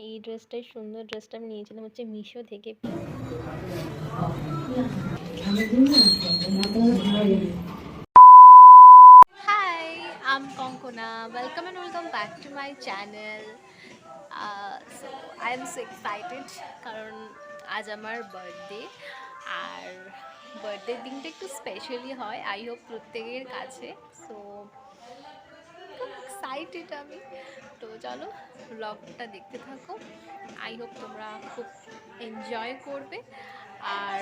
এই ড্রেসটাই সুন্দর, ড্রেসটা আমি নিয়েছিলাম হচ্ছে মিশো থেকে। Hi, I'm Konkona. Welcome and welcome back to my channel. So I am so excited কারণ আজ আমার বার্থডে। আর বার্থডের দিনটা একটু স্পেশালি হয়, আই হোপ প্রত্যেকের কাছে। সো খুব এক্সাইটেড আমি। তো চলো ব্লগটা দেখতে থাকো, আই হোপ তোমরা খুব এনজয় করবে। আর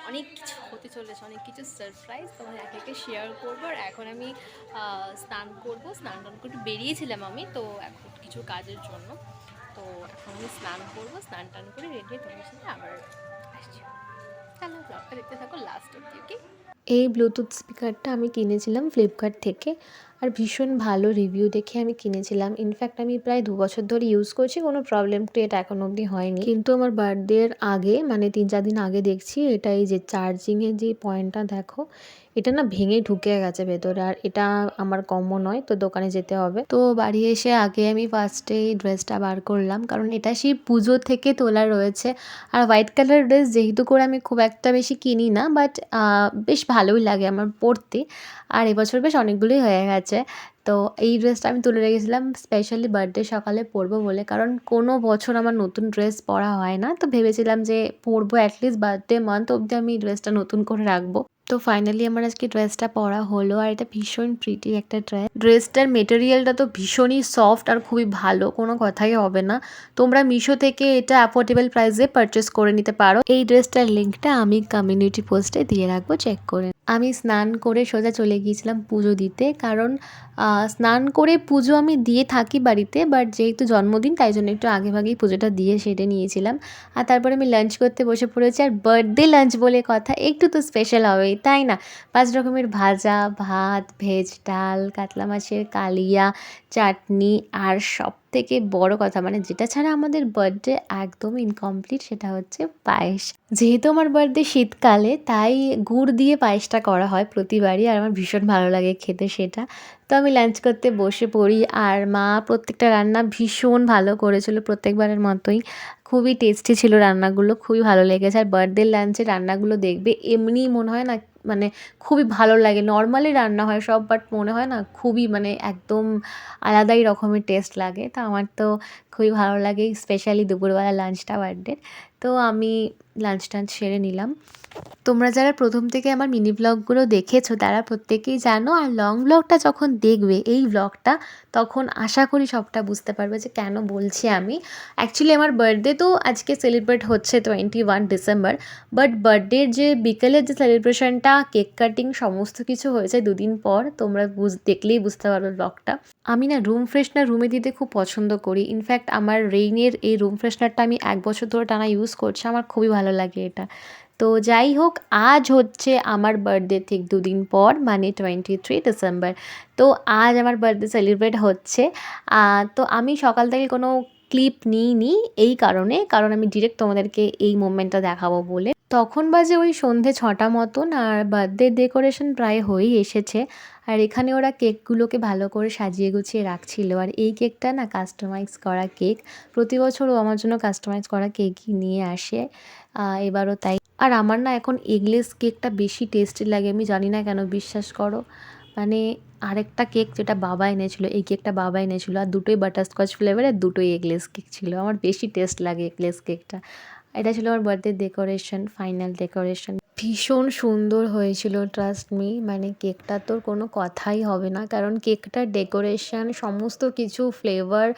অনেক কিছু হতে চলেছে, অনেক কিছু সারপ্রাইজ তোমাদের একে একে শেয়ার করবো। আর এখন আমি স্নান করবো, স্নান টান করে একটু বেরিয়েছিলাম আমি, তো এখন কিছু কাজের জন্য। তো এখন আমি স্নান করবো, স্নান টান করে রেডি হয়ে তোমার সাথে আবার আসছি। তাহলে ব্লগটা দেখতে থাকো লাস্ট অব্দি, ওকে? এই ব্লুটুথ স্পিকারটা আমি কিনেছিলাম ফ্লিপকার্ট থেকে, আর ভীষণ ভালো রিভিউ দেখে আমি কিনেছিলাম। ইনফ্যাক্ট আমি প্রায় 2 বছর ধরে ইউজ করছি, কোনো প্রবলেম ক্রিয়েট এখন অবধি হয়নি। কিন্তু আমার বার্থডের আগে, মানে 3-4 দিন আগে দেখছি এটা, এই যে চার্জিংয়ের যে পয়েন্টটা দেখো, এটা না ভেঙে ঢুকে গেছে ভেতরে। আর এটা আমার কম্য নয়, তো দোকানে যেতে হবে। তো বাড়ি এসে আগে আমি ফার্স্টে এই ড্রেসটা বার করলাম, কারণ এটা সেই পুজো থেকে তোলা রয়েছে। আর হোয়াইট কালার ড্রেস যেহেতু করে আমি খুব একটা বেশি কিনি না, বাট বেশ ভালোই লাগে আমার পরতে। আর এবছর বেশ অনেকগুলোই হয়ে গেছে। তো এই ড্রেসটা আমি তুলে রেখেছিলাম স্পেশালি বার্থডে সকালে পরবো বলে, কারণ কোনো বছর আমার নতুন ড্রেস পরা হয় না। তো ভেবেছিলাম যে পরবো, অ্যাটলিস্ট বার্থডে মান্থ অবধি আমি ড্রেসটা নতুন করে রাখবো। তো ফাইনালি আমার আজকে ড্রেসটা পরা হলো, আর এটা ভীষণ প্রিটি একটা ড্রেস। ড্রেসটার মেটেরিয়ালটা তো ভীষণই সফট আর খুবই ভালো, কোনো কথাই হবে না। তোমরা মিশো থেকে এটা অ্যাফোর্ডেবল প্রাইসে পারচেস করে নিতে পারো। এই ড্রেসটার লিঙ্কটা আমি কমিউনিটি পোস্টে দিয়ে রাখবো, চেক করে। আমি স্নান করে সোজা চলে গিয়েছিলাম পুজো দিতে, কারণ স্নান করে পুজো আমি দিয়ে থাকি বাড়িতে, বাট যেহেতু জন্মদিন তাই জন্য একটু আগেভাগেই পুজোটা দিয়ে সেরে নিয়েছিলাম। আর তারপরে আমি লাঞ্চ করতে বসে পড়েছি। আর বার্থডে লাঞ্চ বলে কথা, একটু তো স্পেশাল হবেই, তাই না? 5 রকমের ভাজা, ভাত, ভেজ ডাল, কাতলা মাছের কালিয়া, চাটনি, আর সবথেকে বড় কথা, মানে যেটা ছাড়া আমাদের বার্থডে একদম ইনকমপ্লিট, সেটা হচ্ছে পায়েস। যেহেতু আমার বার্থডে শীতকালে, তাই গুড় দিয়ে পায়েসটা করা হয় প্রতিবারই, আর আমার ভীষণ ভালো লাগে খেতে সেটা। তো আমি লাঞ্চ করতে বসে পড়ি, আর মা প্রত্যেকটা রান্না ভীষণ ভালো করেছিল প্রত্যেকবারের মতোই। খুবই টেস্টি ছিল রান্নাগুলো, খুবই ভালো লেগেছে। আর বার্থডে লাঞ্চের রান্নাগুলো দেখবে এমনিই মনে হয় না, মানে খুবই ভালো লাগে। নর্মালি রান্না হয় সব, বাট মনে হয় না খুবই, মানে একদম আলাদাই রকমের টেস্ট লাগে। তো আমার তো খুবই ভালো লাগে, স্পেশালি দুপুরবেলা লাঞ্চটা বার্থডের। তো আমি লাঞ্চ টাঞ্চ সেরে নিলাম। তোমরা যারা প্রথম থেকে আমার মিনি ব্লগগুলো দেখেছো তারা প্রত্যেকেই জানো, আর লং ব্লগটা যখন দেখবে এই ব্লগটা, তখন আশা করি সবটা বুঝতে পারবে যে কেন বলছি আমি। অ্যাকচুয়ালি আমার বার্থডে তো আজকে সেলিব্রেট হচ্ছে 21 ডিসেম্বর, বাট বার্থডের যে বিকেলের যে সেলিব্রেশনটা, কেক কাটিং, সমস্ত কিছু হয়েছে 2 দিন পর। তোমরা দেখলেই বুঝতে পারবে ব্লগটা। আমি না রুম ফ্রেশনার রুমে দিতে খুব পছন্দ করি। ইনফ্যাক্ট আমার রেইনের এই রুম ফ্রেশনারটা আমি 1 বছর ধরে টানা ইউজ করছি, আমার খুবই ভালো লাগে এটা। তো যাই হোক, আজ হচ্ছে আমার বার্থডে ঠিক 2 দিন পর, মানে 23 ডিসেম্বর। তো আজ আমার বার্থডে সেলিব্রেট হচ্ছে। তো আমি সকাল থেকে কোনো ক্লিপ নিইনি এই কারণে, কারণ আমি ডিরেক্ট তোমাদেরকে এই মোমেন্টটা দেখাবো বলে। তখন বাজে ওই সন্ধে 6টা মতন, আর বার্থডে ডেকোরেশন প্রায় হয়েই এসেছে। আর এখানে ওরা কেকগুলোকে ভালো করে সাজিয়ে গুছিয়ে রাখছিল। আর এই কেকটা না কাস্টমাইজ করা কেক, প্রতি বছর ও আমার জন্য কাস্টমাইজ করা কেকই নিয়ে আসে, এবারও তাই। আর আমার না এখন এগলেস কেকটা বেশি টেস্টি লাগে, আমি জানি না কেন, বিশ্বাস করো। মানে আরেকটা কেক যেটা বাবা এনেছিল, এই কেকটা বাবা এনেছিল, আর দুটোই বাটারস্কচ ফ্লেভারের, দুটোই এগলেস কেক ছিল। আমার বেশি টেস্ট লাগে এগলেস কেকটা। এটা ছিল আমার বার্থডে ডেকোরেশন, ফাইনাল ডেকোরেশন। ভীষণ সুন্দর হয়েছিল, ট্রাস্ট মি। মানে কেকটা তোর কোনো কথাই হবে না, কারণ কেকটার ডেকোরেশন, সমস্ত কিছু, ফ্লেভার,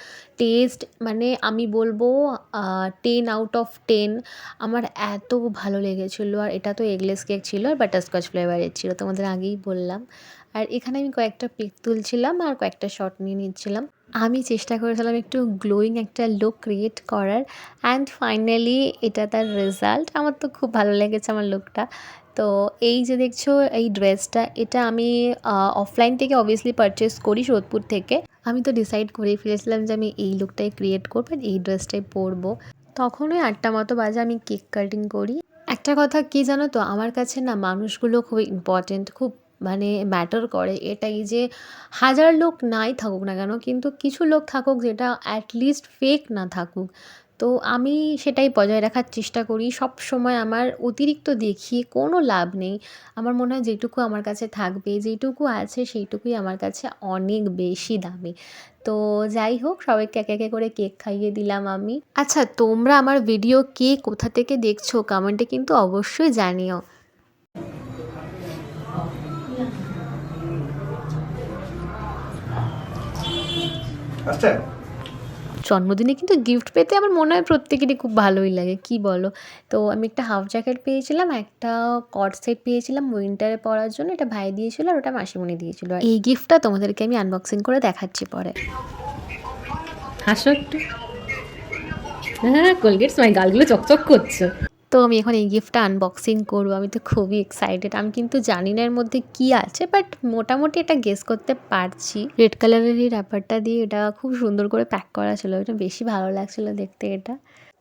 টেস্ট, মানে আমি বলবো 10 আউট অফ 10। আমার এত ভালো লেগেছিলো। আর এটা তো এগলেস কেক ছিল, আর বাটারস্কচ ফ্লেভারের ছিল, তোমাদের আগেই বললাম। আর এখানে আমি কয়েকটা পিক তুলছিলাম আর কয়েকটা শট নিয়ে নিচ্ছিলাম। আমি চেষ্টা করেছিলাম একটু গ্লোয়িং একটা লুক ক্রিয়েট করার, অ্যান্ড ফাইনালি এটা তার রেজাল্ট। আমার তো খুব ভালো লেগেছে আমার লুকটা। তো এই যে দেখছো এই ড্রেসটা, এটা আমি অফলাইন থেকে অবভিয়াসলি পারচেস করি, সোদপুর থেকে। আমি তো ডিসাইড করেই ফেলেছিলাম যে আমি এই লুকটাই ক্রিয়েট করবো, আর এই ড্রেসটাই পরবো। তখন ওই 8টা মতো বাজে, আমি কেক কাটিং করি। একটা কথা কি জানো তো, আমার কাছে না মানুষগুলো খুব ইম্পর্টেন্ট, খুব মানে ম্যাটার করে এটাই যে হাজার লোক নাই থাকুক না কেন, কিন্তু কিছু লোক থাকুক যেটা অ্যাটলিস্ট ফেক না থাকুক। তো আমি সেটাই বজায় রাখার চেষ্টা করি। সবসময় আমার অতিরিক্ত দেখিয়ে কোনো লাভ নেই। আমার মনে হয় যেটুকু আমার কাছে থাকবে, যেইটুকু আছে সেইটুকুই আমার কাছে অনেক বেশি দামি। তো যাই হোক, সবাইকে একে, একে করে কেক খাইয়ে দিলাম আমি। আচ্ছা, তোমরা আমার ভিডিও কে কোথা থেকে দেখছো কমেন্টে কিন্তু অবশ্যই জানিও। আচ্ছা, জন্মদিনে কিন্তু গিফট পেতে আমার মনে হয় প্রত্যেকেরই খুব ভালোই লাগে, কি বলো? তো আমি একটা হাফ জ্যাকেট পেয়েছিলাম, একটা কট সেট পেয়েছিলাম উইন্টারে পরার জন্য, এটা ভাই দিয়েছিল আর ওটা মাসিমণি দিয়েছিল। আর এই গিফটটা তোমাদেরকে আমি আনবক্সিং করে দেখাচ্ছি পরে। হাসো একটু। হ্যাঁ, কোলগেট স্মাইল, গালগুলো চকচক করছে। তো আমি এখন এই গিফটটা আনবক্সিং করবো, আমি তো খুবই এক্সাইটেড। আমি কিন্তু জানি না এর মধ্যে কী আছে, বাট মোটামুটি এটা গেস করতে পারছি। রেড কালারের এই র্যাপারটা দিয়ে এটা খুব সুন্দর করে প্যাক করা ছিল, এটা বেশি ভালো লাগছিলো দেখতে এটা।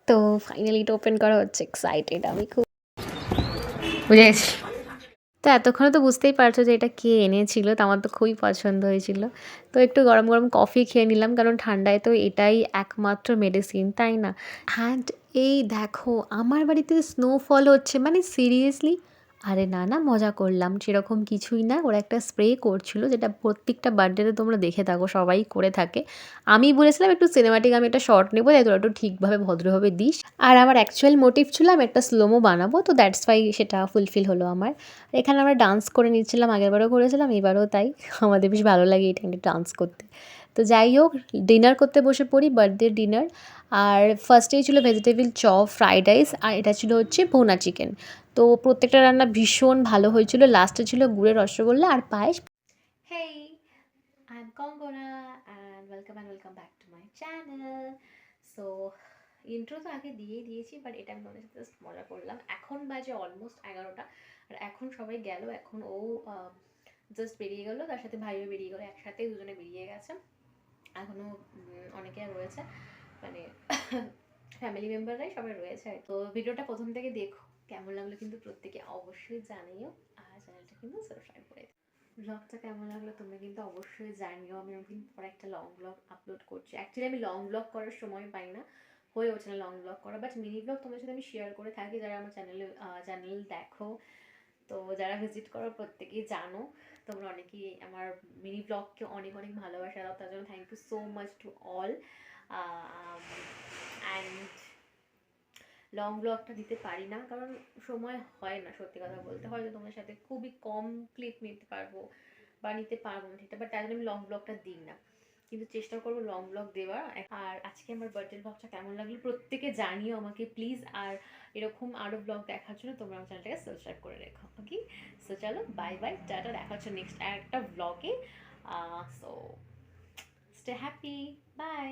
তো ফাইনালি এটা ওপেন করা হচ্ছে, এক্সাইটেড আমি খুব। বুঝে গেছি। তো এতক্ষণে তো বুঝতেই পারছো যে এটা কে এনেছিল, তো আমার তো খুবই পছন্দ হয়েছিল। তো একটু গরম গরম কফি খেয়ে নিলাম, কারণ ঠান্ডায় তো এটাই একমাত্র মেডিসিন, তাই না? অ্যান্ড এই দেখো, আমার বাড়িতে স্নোফল হচ্ছে, মানে সিরিয়াসলি। আরে না না, মজা করলাম, সেরকম কিছুই না। ওরা একটা স্প্রে করছিল, যেটা প্রত্যেকটা বার্থডেতে তোমরা দেখে থাকো, সবাই করে থাকে। আমি বলেছিলাম একটু সিনেমাটিক আমি একটা শর্ট নেবো, তাই তোরা একটু ঠিকভাবে ভদ্রভাবে দিস। আর আমার অ্যাকচুয়াল মোটিভ ছিল আমি একটা স্লোমো বানাবো, তো দ্যাটস ওয়াই সেটা ফুলফিল হলো আমার। এখানে আমরা ডান্স করে নিচ্ছিলাম, আগেরবারও করেছিলাম, এবারও তাই। আমাদের বেশ ভালো লাগে এই টাইমটা ডান্স করতে। তো যাই হোক, ডিনার করতে বসে পড়ি, বার্থডে ডিনার। আর ফার্স্টেই ছিল ভেজিটেবল চপ, ফ্রাইড রাইস, আর এটা ছিল হচ্ছে ভুনা চিকেন। তো প্রত্যেকটা রান্না ভীষণ ভালো হয়েছিল। লাস্টে ছিল গুড়ের রসগোল্লা আর পায়েস। Hey, I am Kangana and welcome back to my channel. So intro তো আগে দিয়েই দিয়েছি, বাট এটা আমি তোমাদের সাথে জাস্ট মজা করলাম। এখন বাজে অলমোস্ট 11টা, আর এখন সবাই গেল। এখন ও জাস্ট বেরিয়ে গেলো, তার সাথে ভাইও বেরিয়ে গেলো, একসাথে দুজনে বেরিয়ে গেছে। এখনও অনেকে রয়েছে, মানে ফ্যামিলি মেম্বাররাই সবাই রয়েছে। আর তো ভিডিওটা প্রথম থেকে দেখো, কেমন লাগলো কিন্তু প্রত্যেকে অবশ্যই জানিও, আর চ্যানেলটা কিন্তু সাবস্ক্রাইব করে দিও। ব্লগটা কেমন লাগলো তোমরা কিন্তু অবশ্যই জানিও। আমি অনেকদিন পর একটা লং ব্লগ আপলোড করছি। অ্যাকচুয়ালি আমি লং ব্লগ করার সময় পাই না, হয়ে ওঠে না লং ব্লগ করা, বাট মিনি ব্লগ তোমাদের সাথে আমি শেয়ার করে থাকি, যারা আমার চ্যানেল দেখো। তো যারা ভিজিট করো প্রত্যেকেই জানো, তোমরা অনেকেই আমার মিনি ব্লগকে অনেক অনেক ভালোবাসা দাও, তার জন্য thank you so much to all. And long ব্লগটা দিতে পারি না, কারণ সময় হয় না, সত্যি কথা বলতে। হয়তো তোমাদের সাথে খুবই কম ক্লিপ নিতে পারবো বা নিতে পারবো না ঠিক, বাট তাই জন্য আমি লং ব্লগটা দিই না, কিন্তু চেষ্টা করবো লং ব্লগ দেওয়ার। আর আজকে আমার বার্থডে ব্লগটা কেমন লাগলো প্রত্যেকে জানিও আমাকে প্লিজ। আর এরকম আরও ব্লগ দেখার জন্য তোমরা আমার চ্যানেলটাকে সাবস্ক্রাইব করে রেখো, ওকে? সো চলো, বাই বাই, টাটা, দেখা হচ্ছে নেক্সট একটা ব্লগে। So stay happy, by.